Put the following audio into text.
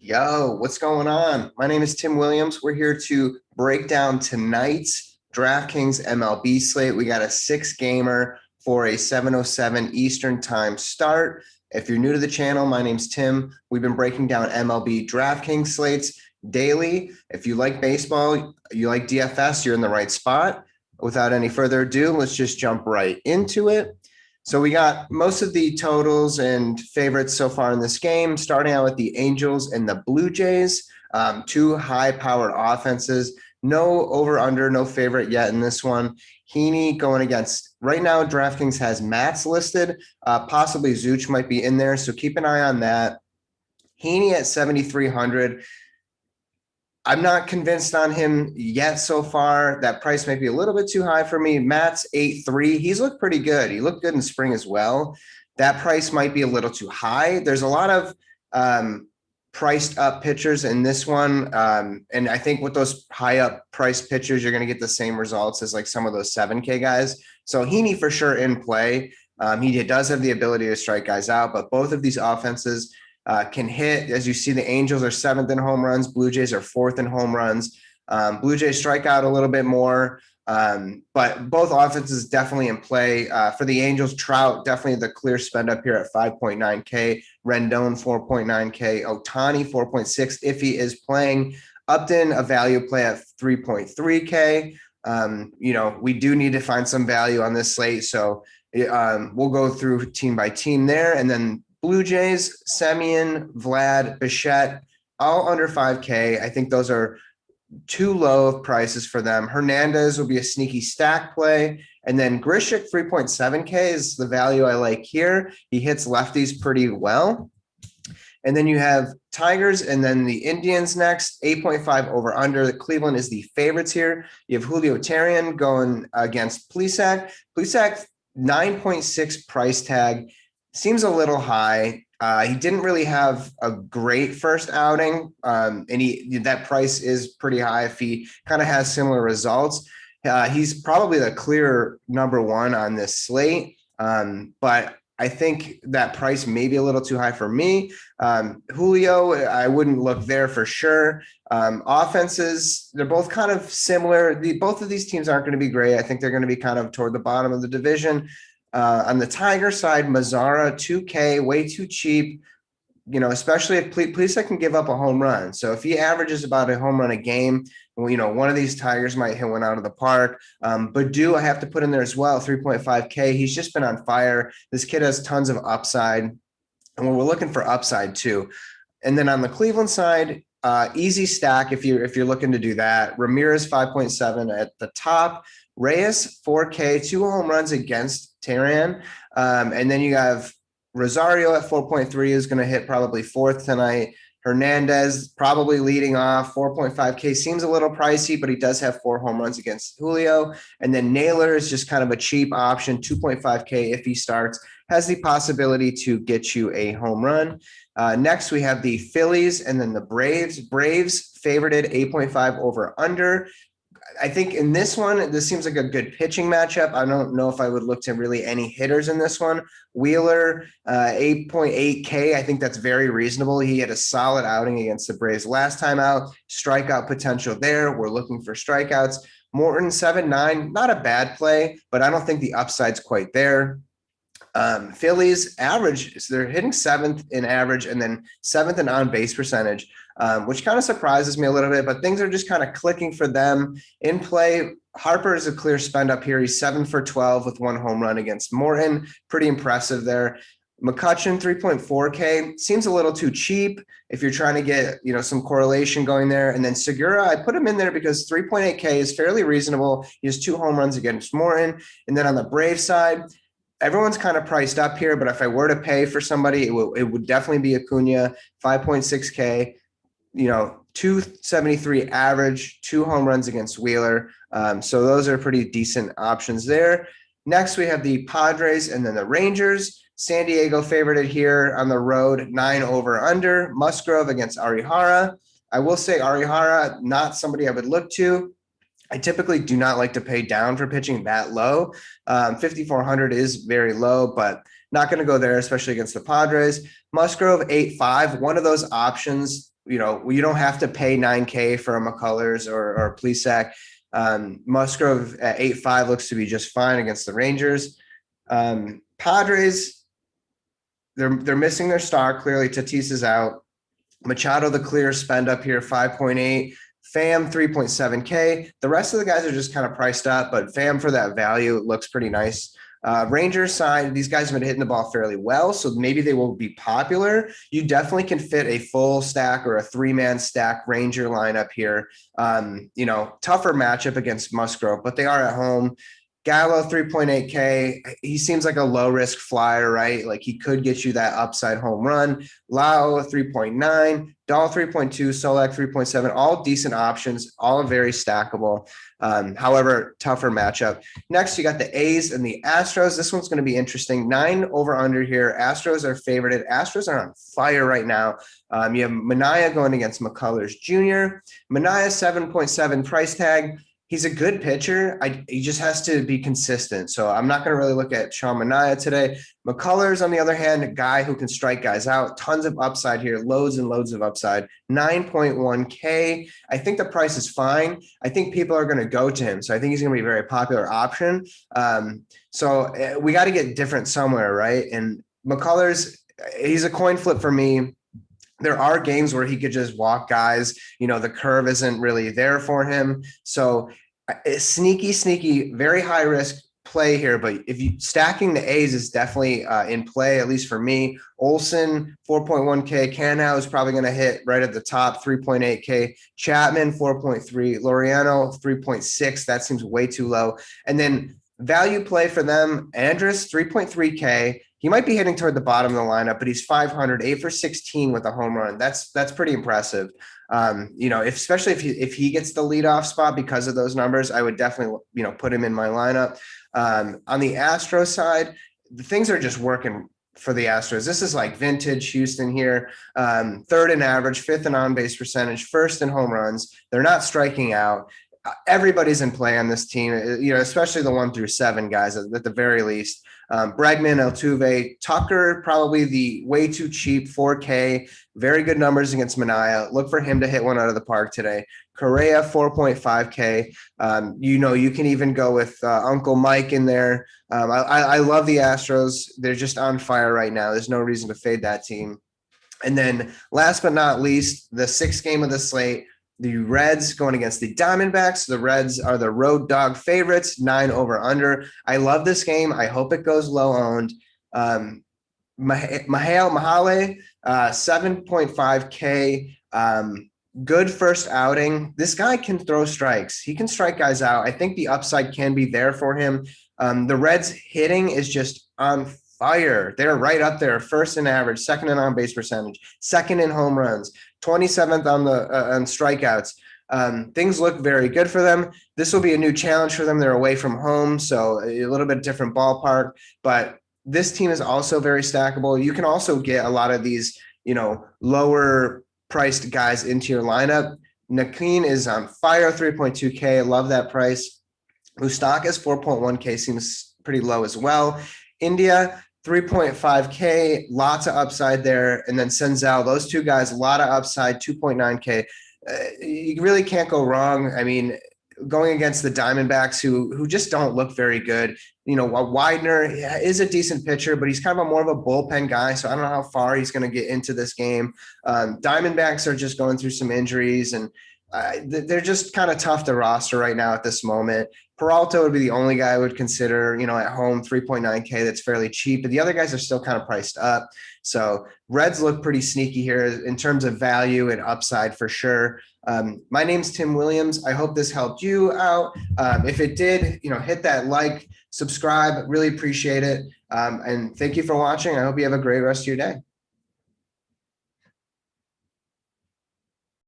Yo, what's going on? My name is Tim Williams. We're here to break down tonight's DraftKings MLB slate. We got a six-gamer for a 7:07 Eastern time start. If you're new to the channel, my name's Tim. We've been breaking down MLB DraftKings slates daily. If you like baseball, you like DFS, you're in the right spot. Without any further ado, let's just jump right into it. So we got most of the totals and favorites so far in this game, starting out with the Angels and the Blue Jays, two high-powered offenses. No over-under, no favorite yet in this one. Heaney going against, right now, DraftKings has Matz listed. Possibly Zuch might be in there, so keep an eye on that. Heaney at 7,300. I'm not convinced on him yet so far. That price might be a little bit too high for me. Matt's 8.3. He's looked pretty good. He looked good in spring as well. That price might be a little too high. There's a lot of priced up pitchers in this one. And I think with those high up priced pitchers, you're going to get the same results as like some of those 7K guys. So Heaney for sure in play. He does have the ability to strike guys out, but both of these offenses can hit. As you see, the Angels are 7th in home runs. Blue Jays are 4th in home runs. Blue Jays strike out a little bit more, but both offenses definitely in play. For the Angels, Trout, definitely the clear spend up here at 5.9K. Rendon, 4.9K. Ohtani, 4.6 if he is playing. Upton, a value play at 3.3K. We do need to find some value on this slate, so we'll go through team by team there, and then Blue Jays, Semien, Vlad, Bichette, all under 5K. I think those are too low of prices for them. Hernandez will be a sneaky stack play. And then Grishik, 3.7K is the value I like here. He hits lefties pretty well. And then you have Tigers and then the Indians next, 8.5 over under. Cleveland is the favorites here. You have Julio Terrian going against Plesac. Plesac, 9.6 price tag. Seems a little high. He didn't really have a great first outing, and that price is pretty high if he kind of has similar results. He's probably the clear number one on this slate, but I think that price may be a little too high for me. Julio, I wouldn't look there for sure. Offenses, they're both kind of similar. Both of these teams aren't going to be great. I think they're going to be kind of toward the bottom of the division. On the Tiger side, Mazzara, 2K, way too cheap, especially if Plesac can give up a home run. So if he averages about a home run a game, one of these Tigers might hit one out of the park. Baddoo, I have to put in there as well, 3.5K. He's just been on fire. This kid has tons of upside, and we're looking for upside too. And then on the Cleveland side, easy stack if you're looking to do that. Ramirez, 5.7 at the top. Reyes, 4K, 2 home runs against Tehran. And then you have Rosario at 4.3 is going to hit probably 4th tonight. Hernandez probably leading off, 4.5K. Seems a little pricey, but he does have 4 home runs against Julio. And then Naylor is just kind of a cheap option, 2.5K if he starts. Has the possibility to get you a home run. Next, we have the Phillies and then the Braves. Braves favorited 8.5 over under. I think in this one, this seems like a good pitching matchup. I don't know if I would look to really any hitters in this one. Wheeler, 8.8K. I think that's very reasonable. He had a solid outing against the Braves last time out. Strikeout potential there. We're looking for strikeouts. Morton, 7.9. Not a bad play, but I don't think the upside's quite there. Phillies average, so they're hitting 7th in average and then 7th in on-base percentage, which kind of surprises me a little bit, but things are just kind of clicking for them. In play, Harper is a clear spend up here. He's 7 for 12 with 1 home run against Morton. Pretty impressive there. McCutchen, 3.4K. Seems a little too cheap if you're trying to get, some correlation going there. And then Segura, I put him in there because 3.8K is fairly reasonable. He has 2 home runs against Morton. And then on the Brave side, everyone's kind of priced up here, but if I were to pay for somebody, it would definitely be Acuna, 5.6K, 273 average, 2 home runs against Wheeler. So those are pretty decent options there. Next, we have the Padres and then the Rangers. San Diego favorited here on the road, 9 over under. Musgrove against Arihara. I will say Arihara, not somebody I would look to. I typically do not like to pay down for pitching that low. 5,400 is very low, but not going to go there, especially against the Padres. Musgrove, 8.5, one of those options you don't have to pay 9K for a McCullers or a Plesac. Musgrove at 8.5 looks to be just fine against the Rangers. Padres, they're missing their star. Clearly, Tatis is out. Machado, the clear spend up here, 5.8. Pham, 3.7K. The rest of the guys are just kind of priced up, but Pham for that value looks pretty nice. Rangers side, these guys have been hitting the ball fairly well, so maybe they will be popular. You definitely can fit a full stack or a 3-man stack Ranger lineup here. Tougher matchup against Musgrove, but they are at home. Gallo, 3.8K. He seems like a low risk flyer, right? Like he could get you that upside home run. Lau, 3.9. Dahl, 3.2. Solak, 3.7. All decent options, all very stackable. However, tougher matchup. Next, you got the A's and the Astros. This one's going to be interesting. 9 over under here. Astros are favorited. Astros are on fire right now. You have Manaea going against McCullers Jr. Manaea, 7.7 price tag. He's a good pitcher. He just has to be consistent. So I'm not going to really look at Sean Manaea today. McCullers, on the other hand, a guy who can strike guys out. Tons of upside here. Loads and loads of upside. 9.1K. I think the price is fine. I think people are going to go to him. So I think he's going to be a very popular option. So we got to get different somewhere, right? And McCullers, he's a coin flip for me. There are games where he could just walk guys. The curve isn't really there for him. So sneaky, very high risk play here. But if you stacking the A's is definitely in play, at least for me. Olsen, 4.1K. Canhow is probably going to hit right at the top, 3.8K. Chapman, 4.3. Laureano, 3.6. That seems way too low. And then value play for them, Andrus, 3.3K. He might be hitting toward the bottom of the lineup, but he's 500, 8 for 16 with a home run. That's pretty impressive. Especially if he gets the leadoff spot because of those numbers, I would definitely, put him in my lineup. On the Astros side, the things are just working for the Astros. This is like vintage Houston here. 3rd in average, 5th in on-base percentage, 1st in home runs. They're not striking out. Everybody's in play on this team, especially the 1 through 7 guys at the very least. Bregman, Altuve, Tucker, probably the way too cheap, 4K, very good numbers against Manaea. Look for him to hit one out of the park today. Correa, 4.5K. You can even go with Uncle Mike in there. I love the Astros. They're just on fire right now. There's no reason to fade that team. And then last but not least, the 6th game of the slate, the Reds going against the Diamondbacks. The Reds are the road dog favorites, 9 over under. I love this game. I hope it goes low owned. Mahale, 7.5K. Good first outing. This guy can throw strikes. He can strike guys out. I think the upside can be there for him. The Reds hitting is just on fire. They're right up there. 1st in average, 2nd in on-base percentage, 2nd in home runs, 27th on strikeouts. Things look very good for them. This will be a new challenge for them. They're away from home, so a little bit different ballpark. But this team is also very stackable. You can also get a lot of these, lower priced guys into your lineup. Nakin is on fire, 3.2K. Love that price. Moustakas, 4.1K, seems pretty low as well. India, 3.5K, lots of upside there. And then Senzel, those 2 guys, a lot of upside, 2.9K. You really can't go wrong. I mean, going against the Diamondbacks who just don't look very good. Widener is a decent pitcher, but he's kind of more of a bullpen guy. So I don't know how far he's going to get into this game. Diamondbacks are just going through some injuries, and they're just kind of tough to roster right now at this moment. Peralta would be the only guy I would consider, at home, 3.9K. That's fairly cheap, but the other guys are still kind of priced up. So Reds look pretty sneaky here in terms of value and upside for sure. My name's Tim Williams. I hope this helped you out. If it did, hit that like, subscribe, really appreciate it. And thank you for watching. I hope you have a great rest of your day.